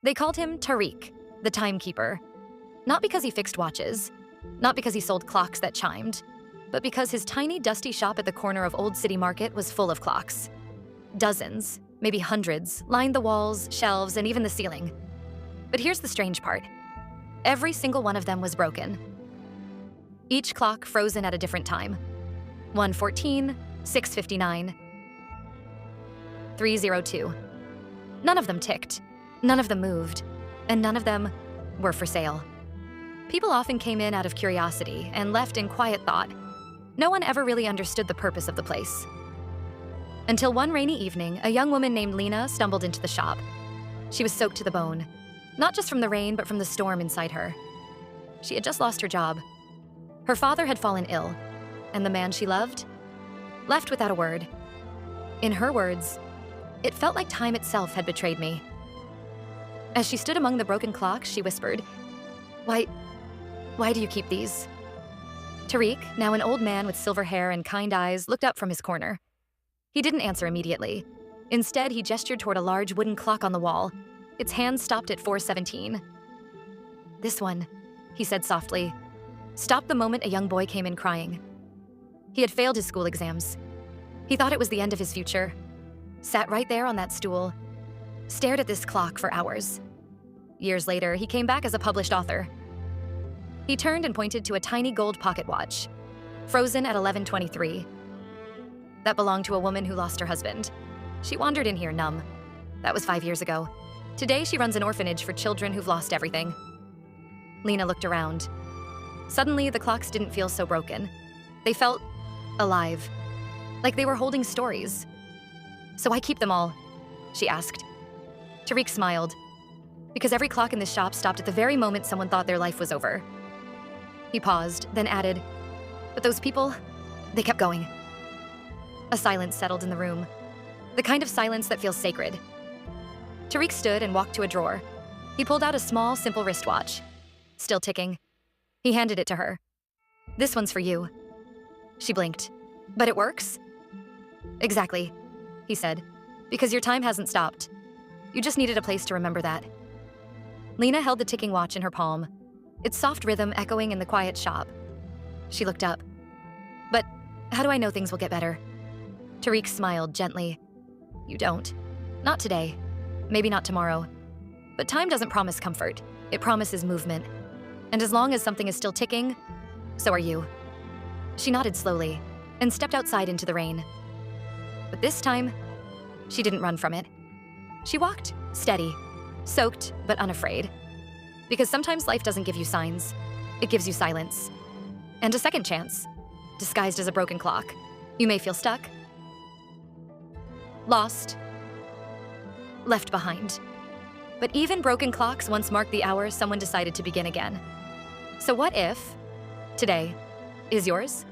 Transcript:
They called him Tariq, the timekeeper. Not because he fixed watches, not because he sold clocks that chimed, but because his tiny, dusty shop at the corner of Old City Market was full of clocks. Dozens, maybe hundreds, lined the walls, shelves, and even the ceiling. But here's the strange part. Every single one of them was broken. Each clock frozen at a different time. 1:14, 6:59, 3:02. None of them ticked, none of them moved, and none of them were for sale. People often came in out of curiosity and left in quiet thought. No one ever really understood the purpose of the place. Until one rainy evening, a young woman named Lena stumbled into the shop. She was soaked to the bone, not just from the rain, but from the storm inside her. She had just lost her job. Her father had fallen ill, and the man she loved left without a word. In her words, it felt like time itself had betrayed me. As she stood among the broken clocks, she whispered, Why do you keep these?" Tariq, now an old man with silver hair and kind eyes, looked up from his corner. He didn't answer immediately. Instead, he gestured toward a large wooden clock on the wall. Its hands stopped at 4:17. "This one," he said softly, stopped the moment a young boy came in crying. He had failed his school exams. He thought it was the end of his future. Sat right there on that stool, stared at this clock for hours. Years later, he came back as a published author. He turned and pointed to a tiny gold pocket watch, frozen at 11:23. That belonged to a woman who lost her husband. She wandered in here numb. That was 5 years ago. Today, she runs an orphanage for children who've lost everything. Lena looked around. Suddenly, the clocks didn't feel so broken. They felt alive, like they were holding stories. "So I keep them all?" she asked. Tariq smiled, because every clock in the shop stopped at the very moment someone thought their life was over. He paused, then added, "But those people, they kept going." A silence settled in the room, the kind of silence that feels sacred. Tariq stood and walked to a drawer. He pulled out a small, simple wristwatch, still ticking. He handed it to her. "This one's for you." She blinked. "But it works?" "Exactly," he said, "because your time hasn't stopped. You just needed a place to remember that." Lena held the ticking watch in her palm, its soft rhythm echoing in the quiet shop. She looked up. "But how do I know things will get better?" Tariq smiled gently. "You don't. Not today. Maybe not tomorrow. But time doesn't promise comfort. It promises movement. And as long as something is still ticking, so are you." She nodded slowly and stepped outside into the rain. But this time, she didn't run from it. She walked, steady, soaked but unafraid. Because sometimes life doesn't give you signs. It gives you silence. And a second chance, disguised as a broken clock. You may feel stuck, lost, left behind. But even broken clocks once marked the hour someone decided to begin again. So what if today is yours?